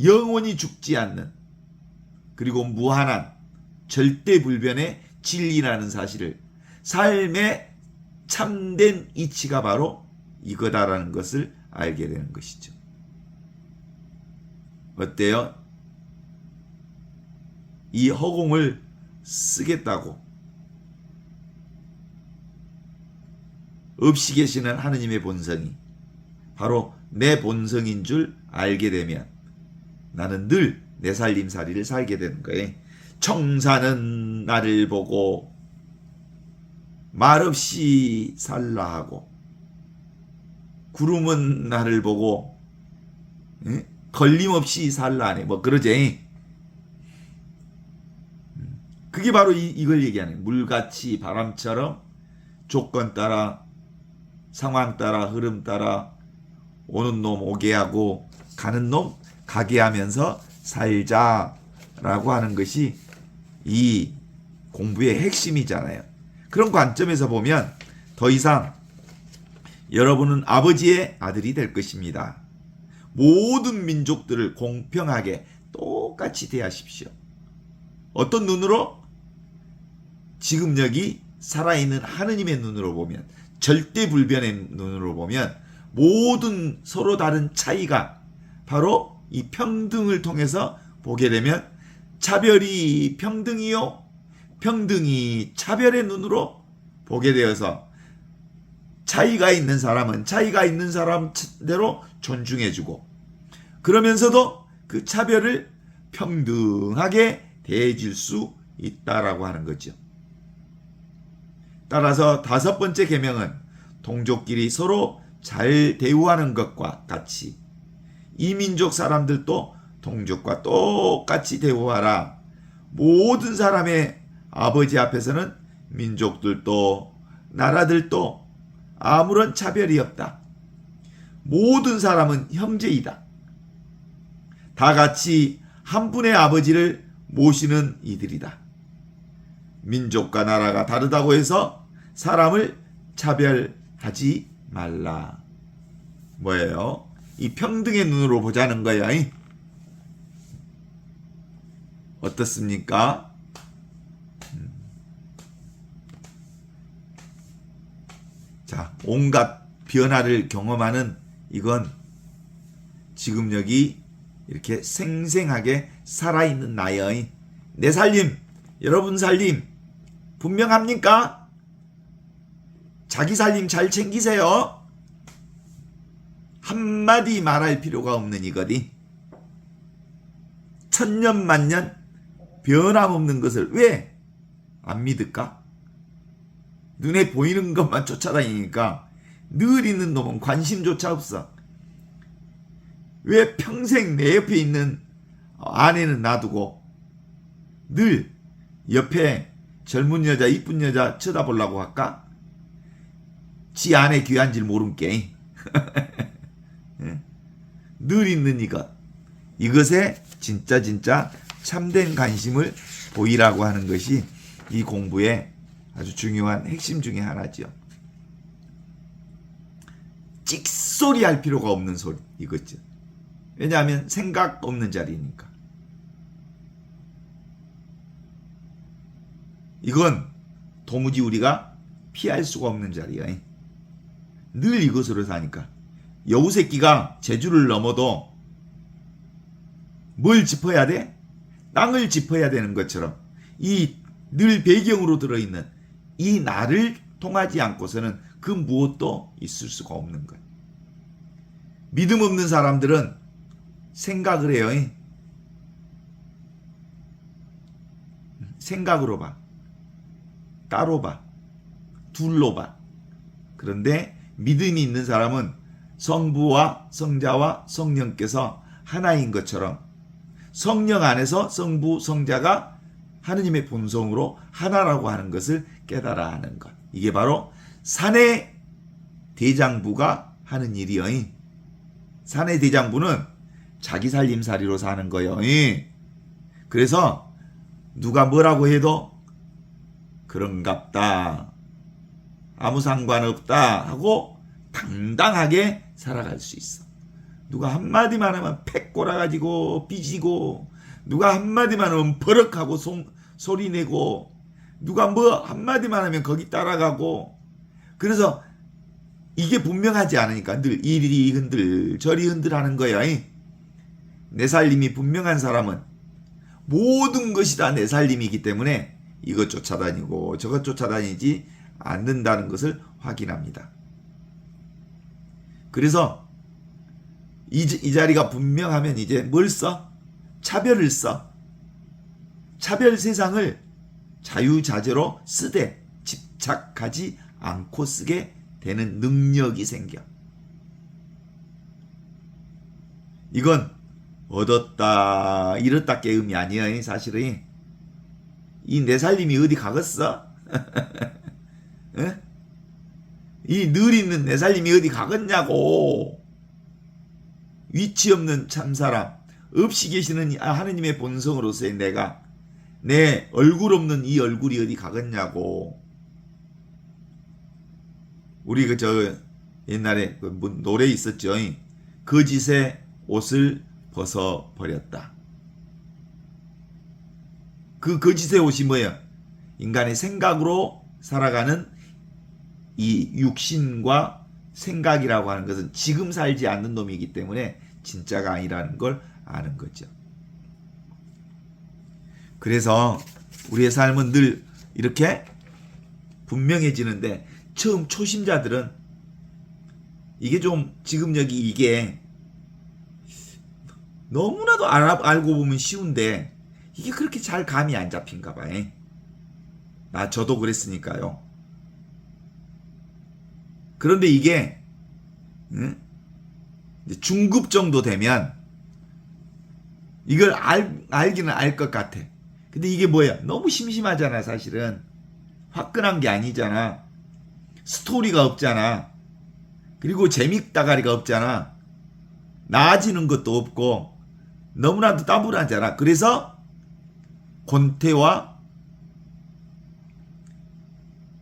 영원히 죽지 않는, 그리고 무한한 절대불변의 진리라는 사실을, 삶의 참된 이치가 바로 이거다라는 것을 알게 되는 것이죠. 어때요? 이 허공을 쓰겠다고. 없이 계시는 하느님의 본성이 바로 내 본성인 줄 알게 되면 나는 늘 내 살림살이를 살게 되는 거예요. 청사는 나를 보고 말없이 살라 하고, 구름은 나를 보고 걸림없이 살라 하네. 뭐 그러지. 그게 바로 이걸 얘기하는, 물같이 바람처럼 조건 따라, 상황 따라, 흐름 따라 오는 놈 오게 하고 가는 놈 가게 하면서 살자라고 하는 것이 이 공부의 핵심이잖아요. 그런 관점에서 보면 더 이상 여러분은 아버지의 아들이 될 것입니다. 모든 민족들을 공평하게 똑같이 대하십시오. 어떤 눈으로? 지금 여기 살아있는 하느님의 눈으로 보면, 절대불변의 눈으로 보면 모든 서로 다른 차이가 바로 이 평등을 통해서 보게 되면 차별이 평등이요, 평등이 차별의 눈으로 보게 되어서 차이가 있는 사람은 차이가 있는 사람대로 존중해주고, 그러면서도 그 차별을 평등하게 대해줄 수 있다라고 하는 거죠. 따라서 5번째 계명은 동족끼리 서로 잘 대우하는 것과 같이 이 민족 사람들도 동족과 똑같이 대우하라. 모든 사람의 아버지 앞에서는 민족들도 나라들도 아무런 차별이 없다. 모든 사람은 형제이다. 다 같이 한 분의 아버지를 모시는 이들이다. 민족과 나라가 다르다고 해서 사람을 차별하지 말라. 뭐예요? 이 평등의 눈으로 보자는 거야. 어떻습니까? 자, 온갖 변화를 경험하는 이건 지금 여기 이렇게 생생하게 살아있는 나예요. 내 살림, 여러분 살림 분명합니까? 자기 살림 잘 챙기세요. 한마디 말할 필요가 없는 이거디. 천년만년 변함없는 것을 왜 안 믿을까? 눈에 보이는 것만 쫓아다니니까 늘 있는 놈은 관심조차 없어. 왜 평생 내 옆에 있는 아내는 놔두고 늘 옆에 젊은 여자, 이쁜 여자 쳐다보려고 할까? 지 아내 귀한 줄 모른 게. 늘 있는 이것에 진짜 참된 관심을 보이라고 하는 것이 이 공부의 아주 중요한 핵심 중에 하나죠. 찍소리 할 필요가 없는 소리 이거죠. 왜냐하면 생각 없는 자리니까. 이건 도무지 우리가 피할 수가 없는 자리야. 늘 이것으로 사니까. 여우 새끼가 제주를 넘어도 뭘 짚어야 돼? 땅을 짚어야 되는 것처럼 이 늘 배경으로 들어있는 이 나를 통하지 않고서는 그 무엇도 있을 수가 없는 거야. 믿음 없는 사람들은 생각을 해요. 생각으로 봐. 따로 봐. 둘로 봐. 그런데 믿음이 있는 사람은 성부와 성자와 성령께서 하나인 것처럼 성령 안에서 성부, 성자가 하느님의 본성으로 하나라고 하는 것을 깨달아 하는 것. 이게 바로 사내 대장부가 하는 일이요. 사내 대장부는 자기 살림살이로 사는 거예요. 그래서 누가 뭐라고 해도 그런갑다, 아무 상관없다 하고 당당하게 살아갈 수 있어. 누가 한마디만 하면 팩 꼬라가지고 삐지고, 누가 한마디만 하면 버럭하고 소리내고, 누가 뭐 한마디만 하면 거기 따라가고. 그래서 이게 분명하지 않으니까 늘 이리 흔들 저리 흔들 하는 거야. 내 살림이 분명한 사람은 모든 것이 다 내 살림이기 때문에 이것 쫓아다니고 저것 쫓아다니지 않는다는 것을 확인합니다. 그래서 이 자리가 분명하면 이제 뭘 써? 차별을 써. 차별 세상을 자유자재로 쓰되 집착하지 않고 쓰게 되는 능력이 생겨. 이건 얻었다 잃었다 깨움이 아니야. 사실은 이 내 살림이 어디 가겠어? 이 늘 있는 내 살림이 어디 가겠냐고. 위치 없는 참사람, 없이 계시는 하느님의 본성으로서의 내가 내 얼굴 없는 이 얼굴이 어디 가겠냐고. 우리 옛날에 노래 있었죠. 거짓의 옷을 벗어 버렸다. 그 거짓의 옷이 뭐예요? 인간의 생각으로 살아가는 이 육신과 생각이라고 하는 것은 지금 살지 않는 놈이기 때문에 진짜가 아니라는 걸 아는 거죠. 그래서 우리의 삶은 늘 이렇게 분명해지는데 처음 초심자들은 이게 좀 지금 여기 이게 너무나도 알고 보면 쉬운데 이게 그렇게 잘 감이 안 잡힌가 봐요. 저도 그랬으니까요. 그런데 이게 중급 정도 되면 이걸 알기는 알 것 같아. 근데 이게 뭐야? 너무 심심하잖아. 사실은 화끈한 게 아니잖아. 스토리가 없잖아. 그리고 재밌다가리가 없잖아. 나아지는 것도 없고 너무나도 따분하잖아. 그래서 권태와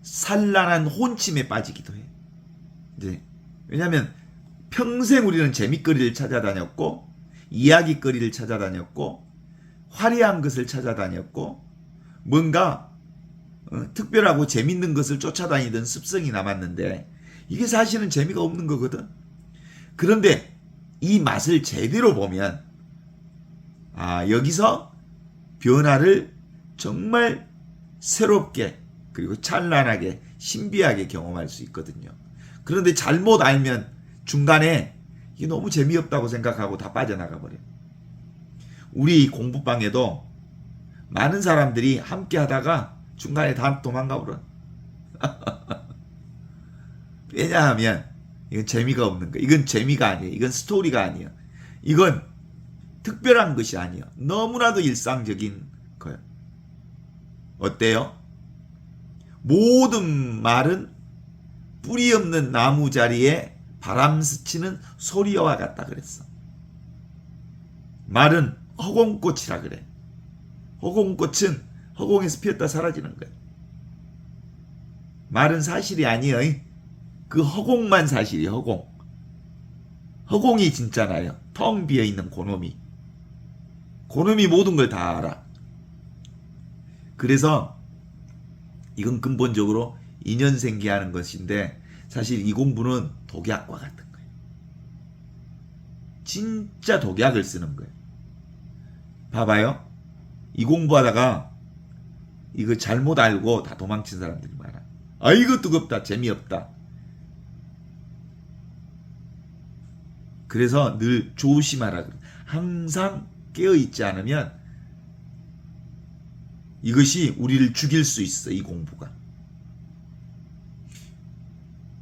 산란한 혼침에 빠지기도 해. 이제 왜냐하면 평생 우리는 재밌거리를 찾아다녔고 이야기거리를 찾아다녔고 화려한 것을 찾아다녔고 뭔가 특별하고 재밌는 것을 쫓아다니던 습성이 남았는데 이게 사실은 재미가 없는 거거든. 그런데 이 맛을 제대로 보면 여기서 변화를 정말 새롭게 그리고 찬란하게 신비하게 경험할 수 있거든요. 그런데 잘못 알면 중간에 이게 너무 재미없다고 생각하고 다 빠져나가 버려요. 우리 공부방에도 많은 사람들이 함께 하다가 중간에 다 도망가 버려. 왜냐하면 이건 재미가 없는 거예요. 이건 재미가 아니에요. 이건 스토리가 아니에요. 이건 특별한 것이 아니에요. 너무나도 일상적인 거예요. 어때요? 모든 말은 뿌리 없는 나무 자리에 바람 스치는 소리와 같다 그랬어. 말은 허공꽃이라 그래. 허공꽃은 허공에서 피었다 사라지는 거야. 말은 사실이 아니에요. 그 허공만 사실이에요. 허공. 허공이 진짜나요. 텅 비어있는 고놈이. 고놈이 모든 걸 다 알아. 그래서 이건 근본적으로 인연생기하는 것인데 사실 이 공부는 독약과 같은 거예요. 진짜 독약을 쓰는 거예요. 봐봐요. 이 공부하다가 이거 잘못 알고 다 도망친 사람들이 많아. 이거 뜨겁다. 재미없다. 그래서 늘 조심하라 그래. 항상 깨어있지 않으면 이것이 우리를 죽일 수 있어. 이 공부가.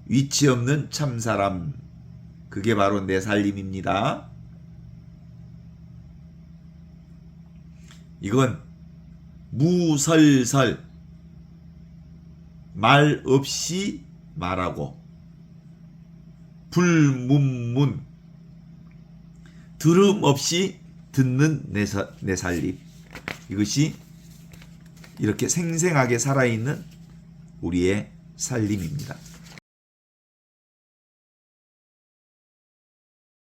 위치 없는 참사람. 그게 바로 내 살림입니다. 이건 무설설. 말 없이 말하고 불문문. 들음 없이 듣는 내 살림. 이것이 이렇게 생생하게 살아있는 우리의 살림입니다.